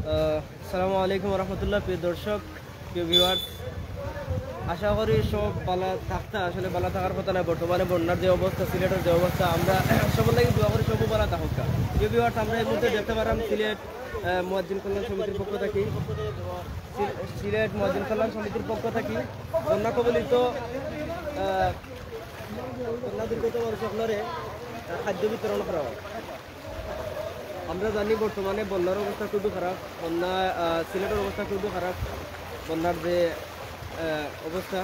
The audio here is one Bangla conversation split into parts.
আসসালামু আলাইকুম রহমতুল্লাহ। প্রিয় দর্শক, প্রিয় ভিউয়ার্স, আশা করি সব ভালো থাকতে, আসলে ভালো থাকার কথা না। বর্তমানে বন্যার যে অবস্থা, সিলেটের যে অবস্থা, আমরা সবার লাগে দোয়া করি সব ভালো থাকুক। প্রিয় ভিউয়ার্স, আমরা এই মুহূর্তে দেখতে পারলাম সিলেট মুয়াজ্জিন কল্যাণ সমিতির পক্ষ থেকে বন্যা কবলিত বন্যা দুর্গত মানুষগুলোরে খাদ্য বিতরণ করা হয়। আমরা জানি বর্তমানে বন্যার অবস্থা খুবই খারাপ, সিলেটের অবস্থা খুবই খারাপ। বন্যার যে অবস্থা,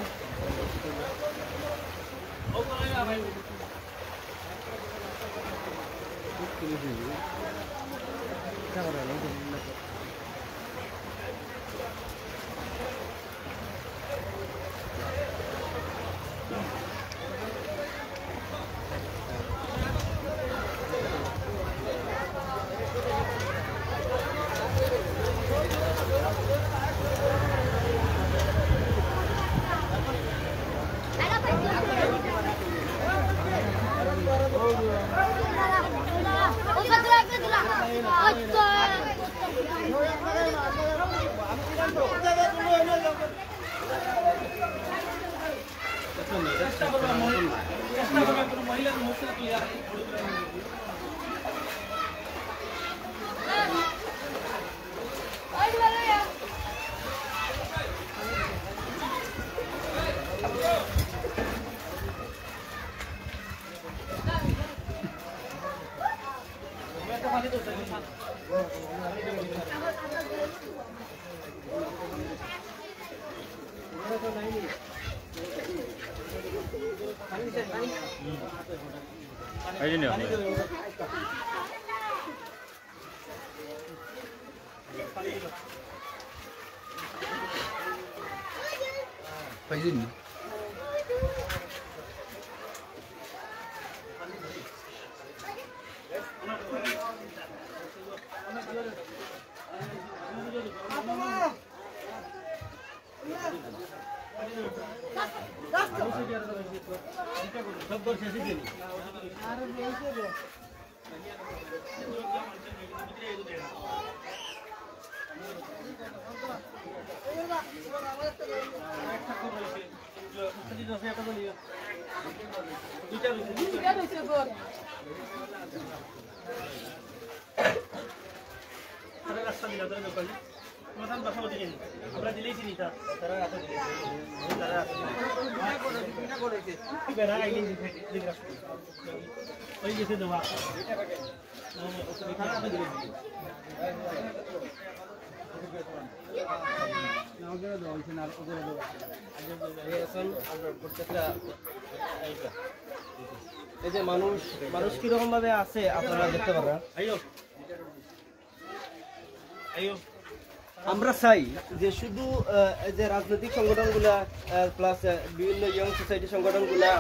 এই যে মানুষ কিরকম ভাবে আছে আপনারা দেখতে পারেন। আমরা চাই যে শুধু যে রাজনৈতিক সংগঠনগুলা প্লাস বিভিন্ন ইয়ং সোসাইটি সংগঠনগুলা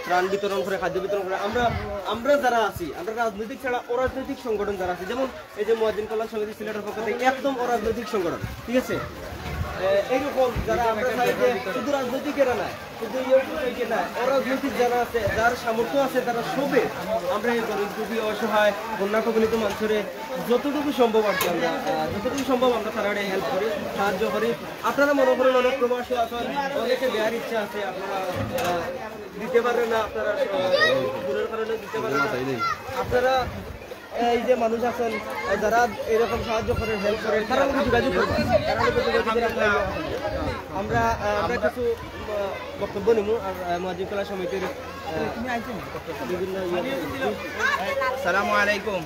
ত্রাণ বিতরণ করে, খাদ্য বিতরণ করে, আমরা যারা আছি, আমরা রাজনৈতিক ছাড়া অরাজনৈতিক সংগঠন যারা আছে, যেমন এই যে মুয়াজ্জিন কল্যাণ সমিতি সিলেটের পক্ষ থেকে একদম অরাজনৈতিক সংগঠন, ঠিক আছে, এইরকম যারা আমরা চাই যে শুধু রাজনৈতিকেরা না, শুধু ইয়ং সোসাইটি না, অরাজনৈতিক যারা আছে, যার সামর্থ্য আছে, তারা সবে আমরা এই গরিব দুঃখী অসহায় বন্যা কবলিত মানুষের যতটুকু সম্ভব আর কি আমরা তারা হেল্প করি, সাহায্য করি। আপনারা মনে করেন অনেক প্রবাসী আছেন, অনেকে দেওয়ার ইচ্ছা আছে, আপনারা দিতে পারেন না, আপনারা দূরের কারণে দিতে পারেন না। আপনারা এই যে মানুষ আছেন যারা এরকম সাহায্য করেন, হেল্প করেন, তারা যোগাযোগ করবেন। আমরা কিছু বক্তব্য নিব আর মুয়াজ্জিন কল্যাণ সমিতির বিভিন্ন। আসসালামু আলাইকুম।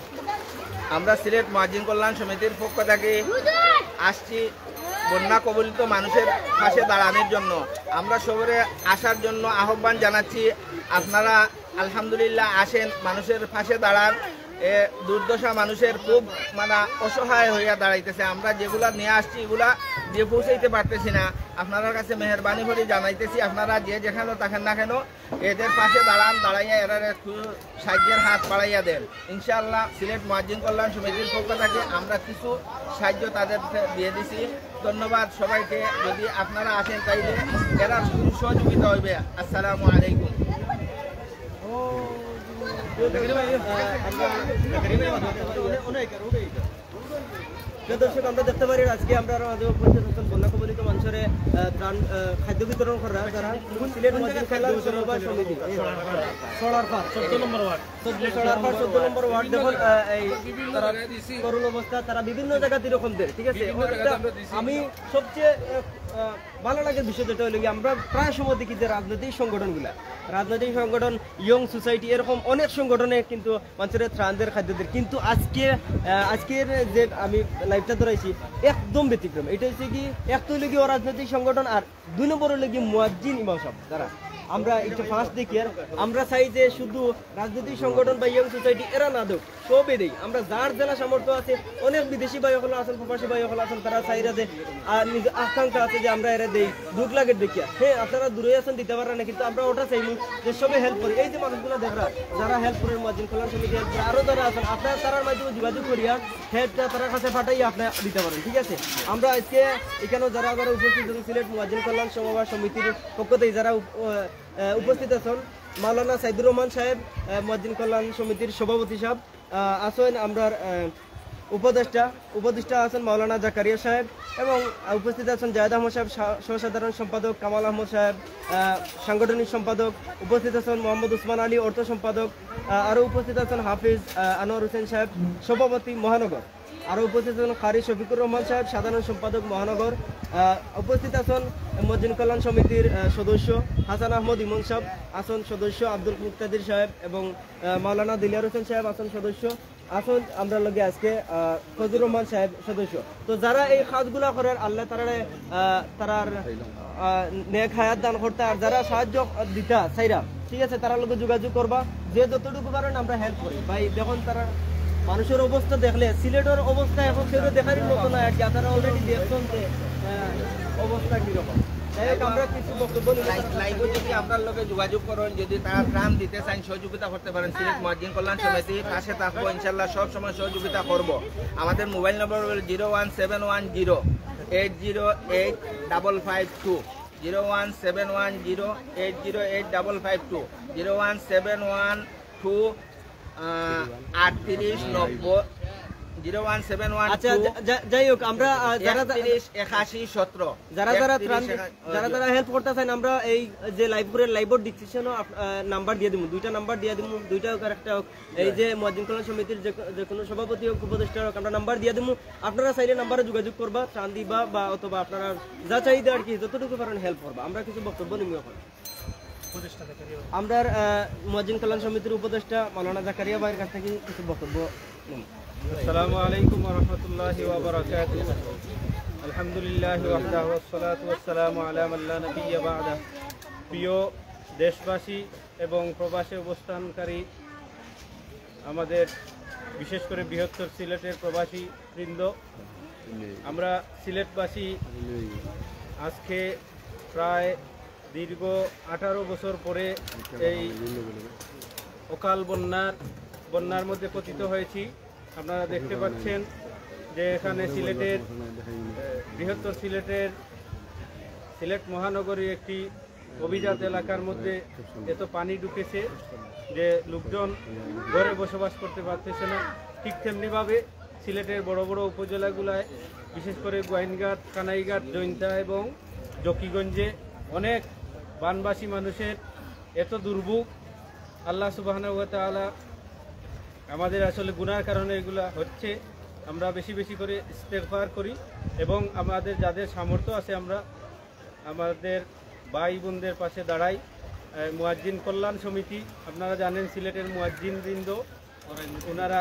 আমরা সিলেট মুয়াজ্জিন কল্যাণ সমিতির পক্ষ থেকে আসছি বন্যা কবলিত মানুষের পাশে দাঁড়ানোর জন্য। আমরা সবরে আসার জন্য আহ্বান জানাচ্ছি। আপনারা আলহামদুলিল্লাহ আসেন, মানুষের পাশে দাঁড়ান। দুর্দশা মানুষের খুব অসহায় হইয়া দাঁড়াইতেছে। আমরা যেগুলা নিয়ে আসছি এগুলা দিয়ে পৌঁছাইতে পারতেছি না। আপনার কাছে মেহরবানি করে জানাইতেছি, আপনারা যে যেখানে থাকেন না কেন এদের পাশে দাঁড়াইয়া এরা একটু সাহায্যের হাত বাড়াইয়া দেন। ইনশাআল্লাহ সিলেট মুয়াজ্জিন কল্যাণ সমিতির পক্ষ থেকে আমরা কিছু সাহায্য তাদের দিয়ে দিছি। ধন্যবাদ সবাইকে। যদি আপনারা আসেন তাইলে এরা সহযোগিতা হইবে। আসসালামু আলাইকুম। প্রিয় দর্শক আমরা দেখতে পারি আজকে আমরা আমাদের উপস্থিত আছেন বন্যা কবলিত মানুষের ত্রাণ খাদ্য বিতরণ করা যারা সিলেট মুয়াজ্জিন কল্যাণ সমবায় সমিতি সরারপাড় 14 নম্বর ওয়ার্ড 14 নম্বর ওয়ার্ড দেখুন এই তারা করুণ অবস্থা তারা বিভিন্ন জায়গাতে এরকম দেয় ঠিক আছে আমি সবচেয়ে ভালো লাগে বিষয় যেটা হলো আমরা প্রায় সময় দেখি যে রাজনৈতিক সংগঠন ইয়ং সোসাইটি এরকম অনেক সংগঠনে কিন্তু মানুষের ত্রাণদের খাদ্যদের কিন্তু আজকের যে আমি লাইভটা ধরাইছি একদম ব্যতিক্রম এটা হচ্ছে কি এক তো হলো কি অরাজনৈতিক সংগঠন আর 2 নম্বর হলো কি মুয়াজ্জিন ইমাম সাহেব যারা আমরা একটু ফার্স্ট দেখি আর আমরা চাই যে শুধু রাজনৈতিক সংগঠন বা ইয়ং সোসাইটি এরা না দেখ সবই দেই আমরা যার জেলা সামর্থ্য আছে অনেক বিদেশি ভাই হল আছেন প্রবাসী ভাই হল আছেন তারা চাইরা যে আকাঙ্ক্ষা আছে যে আমরা এরা দেই দুঃখ লাগে দেখিয়া হ্যাঁ আপনারা দূরে আছেন দিতে পারেন না কিন্তু আমরা ওটা চাইনি যে সবে হেল্প করি এই যে মানুষগুলো দেখরা যারা হেল্প করেন মুয়াজ্জিন কল্যাণ সমিতি হেল্প করে আরও যারা আছেন আপনারা তারার মাধ্যমে যোগাযোগ করিয়া হেল্পটা তার কাছে পাঠাই আপনারা দিতে পারেন ঠিক আছে আমরা আজকে এখানেও যারা উপস্থিত আছেন সিলেট মুয়াজ্জিন কল্যাণ সমবায় সমিতির পক্ষ থেকে যারা উপস্থিত আছেন মাওলানা সাইদুর রহমান সাহেব মুয়াজ্জিন কল্যাণ সমিতির সভাপতি সাহেব আছেন আমরা উপদেষ্টা আছেন মাওলানা জাকারিয়া সাহেব এবং উপস্থিত আছেন জায়েদ আহমদ সাহেব সহসাধারণ সম্পাদক কামাল আহমদ সাহেব সাংগঠনিক সম্পাদক উপস্থিত আছেন মোহাম্মদ উসমান আলী অর্থ সম্পাদক আরও উপস্থিত আছেন হাফিজ আনোয়ার হোসেন সাহেব সভাপতি মহানগর আরও উপস্থিত আছেন কারি শফিকুর রহমান সাহেব সাধারণ সম্পাদক মহানগর উপস্থিত আছেন মুয়াজ্জিন কল্যাণ সমিতির সদস্য হাসান আহমদ ইমন সাহেব আসন সদস্য আব্দুল মুক্তাদির সাহেব এবং মাওলানা দিলিয়ার হোসেন সাহেব আসন সদস্য আসুন আমরা লগে আজকে ফজলুর রহমান সাহেব সদস্য তো যারা এই কাজগুলা করার আল্লাহ তারার নেক হায়াত দান করতে আর যারা সাহায্য দিতা চাইরা ঠিক আছে তারা লগে যোগাযোগ করবা যে যতটুকু পারেন আমরা হেল্প করি ভাই দেখুন তারা মানুষের অবস্থা দেখলে সিলেটের অবস্থা এখন কেউ দেখারই মতো না আর কি আপনারা অলরেডি দেখছেন যে অবস্থা কিরকম আমরা কিছু বক্তব্য লাইভে যদি আপনার লগে যোগাযোগ করেন যদি তারা ত্রাণ দিতে চান সহযোগিতা করতে পারেন সিলেট মুয়াজ্জিন কল্যাণ সমিতির পাশে থাকবো ইনশাল্লাহ সব সময় সহযোগিতা করব আমাদের মোবাইল নম্বর হল 01710808552 01710808552 01712 3890 আচ্ছা যাই হোক আমরা যারা হেল্প করতে চান আমরা এই যে লাইভের ডিসক্রিপশনে নাম্বার দিয়ে দিব দুইটা নাম্বার দিয়ে দিব দুইটা হোক আর একটা হোক এই যে মুয়াজ্জিন কল্যাণ সমিতির যে কোনো সভাপতি হোক উপদেষ্টা হোক আমরা নাম্বার দিয়ে দিব আপনারা চাইলে নাম্বারে যোগাযোগ করবা ত্রাণ দিবা বা অথবা আপনারা যা চাইদা আর কি যতটুকু পারেন হেল্প করবা আমরা কিছু বক্তব্য নিব এখন আমরা মুয়াজ্জিন কল্যাণ সমিতির উপদেষ্টা মাওলানা জাকারিয়া ভাইয়ের কাছ থেকে কিছু বক্তব্য নিব আসসালামু আলাইকুম ওয়া রাহমাতুল্লাহি ওয়া বারাকাতুহু আলহামদুলিল্লাহি ওয়াহদাহু ওয়াস সালাতু ওয়াস সালামু আলা মান লা নাবিয়্যা বা'দা প্রিয় দেশবাসী এবং প্রবাসে অবস্থানকারী আমাদের বিশেষ করে বৃহত্তর সিলেটের প্রবাসী বৃন্দ আমরা সিলেটবাসী আজকে প্রায় দীর্ঘ 18 বছর পরে এই অকাল বন্যার মধ্যে পতিত হয়েছি আপনারা দেখতে পাচ্ছেন যে এখানে সিলেটের বৃহত্তর সিলেট মহানগরীর একটি অভিজাত এলাকার মধ্যে এত পানি ঢুকেছে যে লোকজন ঘরে বসবাস করতে পারতেছে না ঠিক তেমনিভাবে সিলেটের বড় বড় উপজেলাগুলায় বিশেষ করে গোয়াইনঘাট কানাইঘাট জৈন্তা এবং জকিগঞ্জে অনেক বানবাসী মানুষের এত দুর্ভোগ আল্লাহ সুবহানাহু ওয়া তাআলা আমাদের আসলে গুনার কারণে এগুলা হচ্ছে আমরা বেশি বেশি করে ইস্তেগফার করি এবং আমাদের যাদের সামর্থ্য আছে আমরা আমাদের ভাই বোনদের পাশে দাঁড়াই মুয়াজ্জিন কল্যাণ সমিতি আপনারা জানেন সিলেটের মুয়াজ্জিন বৃন্দ ওনারা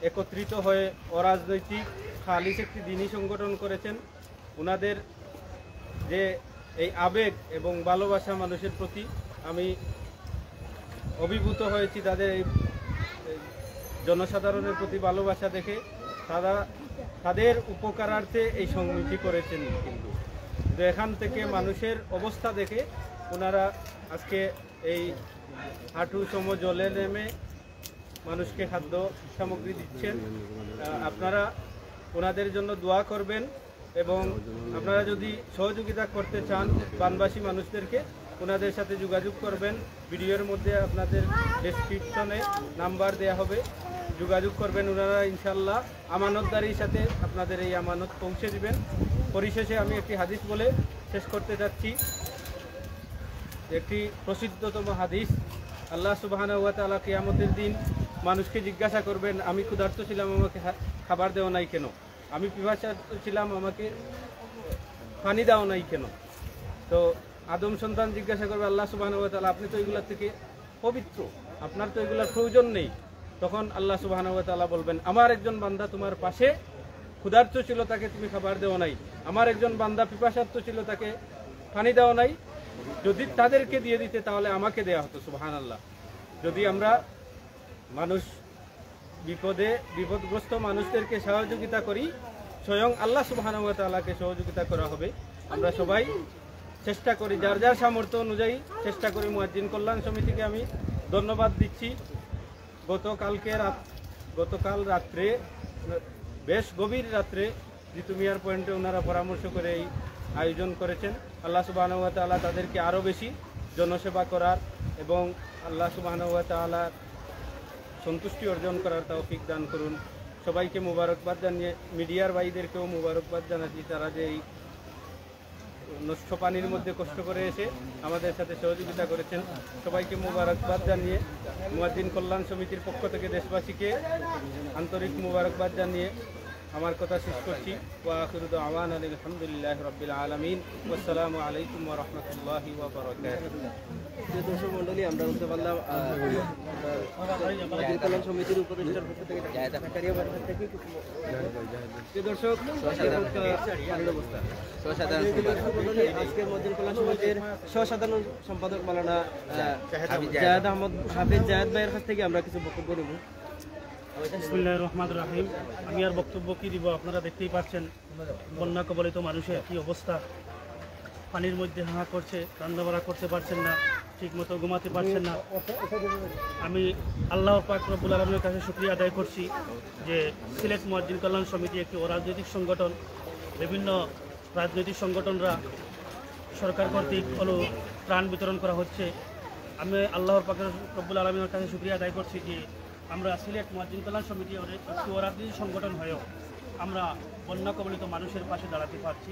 একত্রিত হয়ে অরাজনৈতিক খালিস একটি দিনী সংগঠন করেছেন ওনাদের যে এই আবেগ এবং ভালোবাসা মানুষের প্রতি আমি অভিভূত হয়েছি তাদের এই জনসাধারণের প্রতি ভালোবাসা দেখে তাদের উপকারার্থে এই সমিতি করেছেন কিন্তু এখান থেকে মানুষের অবস্থা দেখে ওনারা আজকে এই হাঁটু সম জলে নেমে মানুষকে খাদ্য সামগ্রী দিচ্ছেন আপনারা ওনাদের জন্য দোয়া করবেন এবং আপনারা যদি সহযোগিতা করতে চান বানবাসী মানুষদেরকে ওনাদের সাথে যোগাযোগ করবেন ভিডিওর মধ্যে আপনাদের ডেসক্রিপশনে নাম্বার দেয়া হবে যোগাযোগ করবেন, ওনারা ইনশাল্লাহ আমানতদারির সাথে আপনাদের এই আমানত পৌঁছে দিবেন। পরিশেষে আমি একটি হাদিস বলে শেষ করতে যাচ্ছি। একটি প্রসিদ্ধতম হাদিস, আল্লাহ সুবহানাহু ওয়া তাআলা কিয়ামতের দিন মানুষকে জিজ্ঞাসা করবেন, আমি ক্ষুধার্ত ছিলাম, আমাকে খাবার দেওয়া নাই কেন? আমি পিপাসার্ত ছিলাম, আমাকে পানি দেওয়া নাই কেন? তো আদম সন্তান জিজ্ঞাসা করবে আল্লাহ সুবহানাহু ওয়া তাআলা, আপনি তো এগুলোর থেকে পবিত্র, আপনার তো এগুলোর প্রয়োজন নেই। তখন আল্লাহ সুবহানাহু ওয়া তাআলা বলবেন, আমার একজন বান্দা তোমার পাশে ক্ষুধার্ত ছিল, তাকে তুমি খাবার দেওয়া নাই। আমার একজন বান্দা পিপাসার্ত ছিল, তাকে পানি দেওয়া নাই। যদি তাদেরকে দিয়ে দিতে তাহলে আমাকে দেয়া হতো। সুবহানাল্লাহ। যদি আমরা মানুষ বিপদগ্রস্ত মানুষদেরকে সহযোগিতা করি, স্বয়ং আল্লাহ সুবহানাহু ওয়া তাআলাকে সহযোগিতা করা হবে। আমরা সবাই চেষ্টা করি, যার যার সামর্থ্য অনুযায়ী চেষ্টা করি। মুয়াজ্জিন কল্যাণ সমিতিকে আমি ধন্যবাদ দিচ্ছি। গতকাল রাত্রে, বেশ গভীর রাত্রে জিতু মিয়ার পয়েন্টে ওনারা পরামর্শ করে এই আয়োজন করেছেন। আল্লাহ সুবহানাহু ওয়া তাআলা তাদেরকে আরও বেশি জনসেবা করার এবং আল্লাহ সুবহানাহু ওয়া তাআলার সন্তুষ্টি অর্জন করার তৌফিক দান করুন। সবাইকে মুবারকবাদ জানিয়ে মিডিয়ার ভাইদেরকেও মুবারকবাদ জানাচ্ছি, তারা যে এই নষ্ট পানির মধ্যে কষ্ট করে এসে আমাদের সাথে সহযোগিতা করেছেন। সবাইকে মুবারকবাদ জানিয়ে মুয়াজ্জিন কল্যাণ সমিতির পক্ষ থেকে দেশবাসীকে আন্তরিক মুবারকবাদ জানিয়ে আমার কথা শেষ করছি। ওয়া আখিরু দাওয়ানা আলহামদুলিল্লাহি রাব্বিল আলামিন। আসসালামু আলাইকুম ওয়া রাহমাতুল্লাহি ওয়া বারাকাতুহু। দর্শক মণ্ডলী, আমরা বলতে পারলাম মুয়াজ্জিন কল্যাণ সমিতির উপদেষ্টার পক্ষ থেকে জাকারিয়া ভাইয়ের কাছ থেকে দর্শক আজকের মুয়াজ্জিন কল্যাণ সমিতির সহসাধারণ সম্পাদক মাওলানা হাফিজ জায়েদ ভাইয়ের কাছ থেকে আমরা কিছু বক্তব্য নেব। বিসমিল্লাহির রহমানির রহিম। আমি আর বক্তব্য কি দিব, আপনারা দেখতেই পাচ্ছেন বন্যা কবলিত মানুষের কি অবস্থা। পানির মধ্যে হাঁ করছে, রান্নাবাড়া করতে পারছেন না, ঠিকমতো ঘুমাতে পারছেন না। আমি আল্লাহ পাক রব্বুল আলামিনের কাছে শুকরিয়া আদায় করছি যে সিলেট মুয়াজ্জিন কল্যাণ সমিতি একটি অরাজনৈতিক সংগঠন, বিভিন্ন রাজনৈতিক সংগঠনরা সরকার কর্তৃক ত্রাণ বিতরণ করা হচ্ছে। আমি আল্লাহর পাক রব্বুল আলামিনের কাছে শুকরিয়া আদায় করছি যে আমরা সিলেট মুয়াজ্জিন কল্যাণ সমিতি একটি অরাজনৈতিক সংগঠন হয়েও আমরা বন্যা কবলিত মানুষের পাশে দাঁড়াতে পারছি।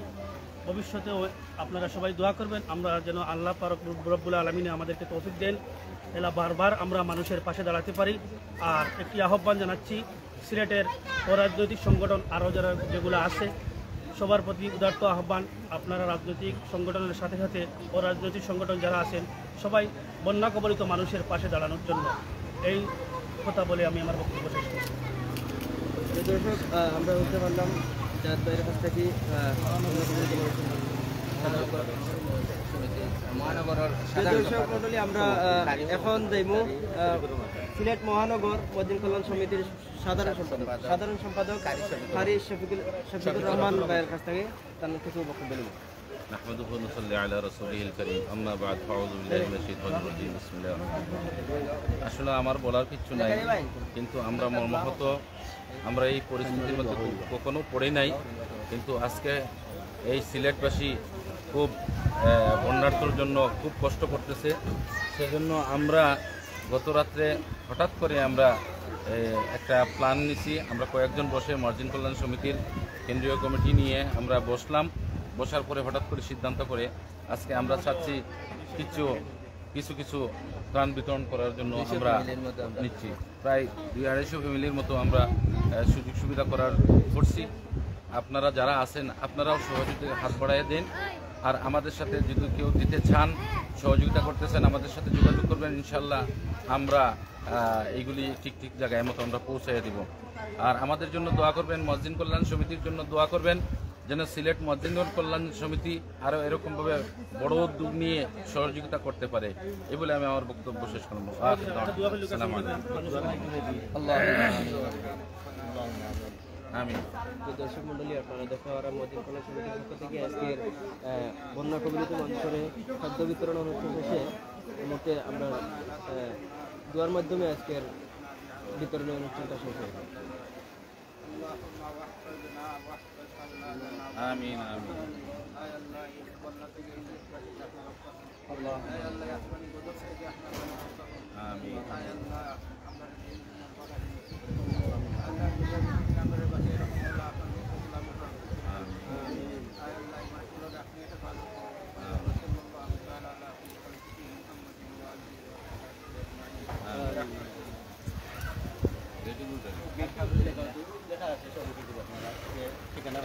ভবিষ্যতেও আপনারা সবাই দোয়া করবেন, আমরা যেন আল্লাহ পাক রব্বুল আলামিন আমাদেরকে তৌফিক দেন, এলা বারবার আমরা মানুষের পাশে দাঁড়াতে পারি। আর একটি আহ্বান জানাচ্ছি সিলেটের অরাজনৈতিক সংগঠন আরও যারা যেগুলো আছে, সবার প্রতি উদার্ত আহ্বান, আপনারা রাজনৈতিক সংগঠনের সাথে সাথে অরাজনৈতিক সংগঠন যারা আছেন সবাই বন্যা কবলিত মানুষের পাশে দাঁড়ানোর জন্য, এই কথা বলে আমি আমার বক্তব্য শেষ করছি। দর্শক, আমরা বলতে পারলাম জায়েদ ভাইয়ের কাছ থেকে দর্শক মণ্ডলী, আমরা এখন যাইব সিলেট মহানগর মুয়াজ্জিন কল্যাণ সমিতির সাধারণ সম্পাদক কারি শফিকুর রহমান ভাইয়ের কাছ থেকে তার কিছু বক্তব্য নেব। نحمده ونصلي على رسوله الكريم اما بعد فاعوذ بالله من الشيطان الرجيم بسم الله الرحمن الرحيم। আসলে আমার বলার কিছু নাই, কিন্তু আমরা মর্মাহত, আমরা এই পরিস্থিতির মধ্যে কখনো পড়ে নাই, কিন্তু আজকে এই সিলেটবাসী খুব বন্যার্থর জন্য খুব কষ্ট করতেছে। সেজন্য আমরা গত রাত্রে হঠাৎ করে আমরা একটা প্ল্যান নিছি। আমরা কয়েকজন বসে মুয়াজ্জিন কল্যাণ সমিতির কেন্দ্রীয় কমিটি নিয়ে আমরা বসার পরে হঠাৎ করে সিদ্ধান্ত করে আজকে আমরা চাচ্ছি কিছু ত্রাণ বিতরণ করার জন্য আমরা নিচ্ছি। প্রায় 200-250 ফ্যামিলির মতো আমরা সুযোগ সুবিধা করছি। আপনারা যারা আছেন আপনারাও সহযোগিতার হাত বাড়াইয়ে দেন। আর আমাদের সাথে যদি কেউ দিতে চান, সহযোগিতা করতে চান, আমাদের সাথে যোগাযোগ করবেন। ইনশাল্লাহ আমরা এইগুলি ঠিক জায়গায় মতো আমরা পৌঁছাইয়ে দিব। আর আমাদের জন্য দোয়া করবেন, মুয়াজ্জিন কল্যাণ সমিতির জন্য দোয়া করবেন, যেন সিলেট মুয়াজ্জিন কল্যাণ সমিতি আরও এরকমভাবে বড় উদ্যোগ নিয়ে সহযোগিতা করতে পারে। এই বলে আমি আমার বক্তব্য শেষ করব। আমি দর্শক মন্ডলী, আপনারা দেখা মুয়াজ্জিন কল্যাণ সমিতির পক্ষ থেকে আজকের বন্যা কবলিত মানুষের খাদ্য বিতরণ অনুষ্ঠান শেষে মুহূর্তে আমরা দোয়ার মাধ্যমে আজকের বিতরণের অনুষ্ঠানটা শেষ হয়ে যায়। আমিন আমিন আমিন। লেখা আছে সব কিছু আপনারা ঠিকানা